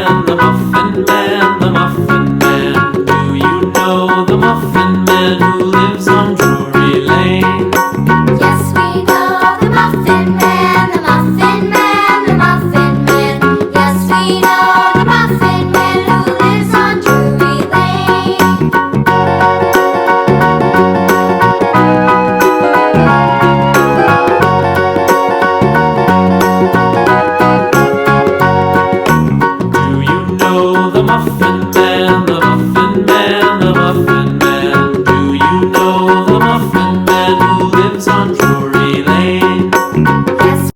Man, the Muffin Man, the Muffin Man. Do you know the Muffin Man who lives on Drury Lane? Yes, we know the Muffin Man, the Muffin Man, the Muffin Man. Yes, we know the Muffin Man.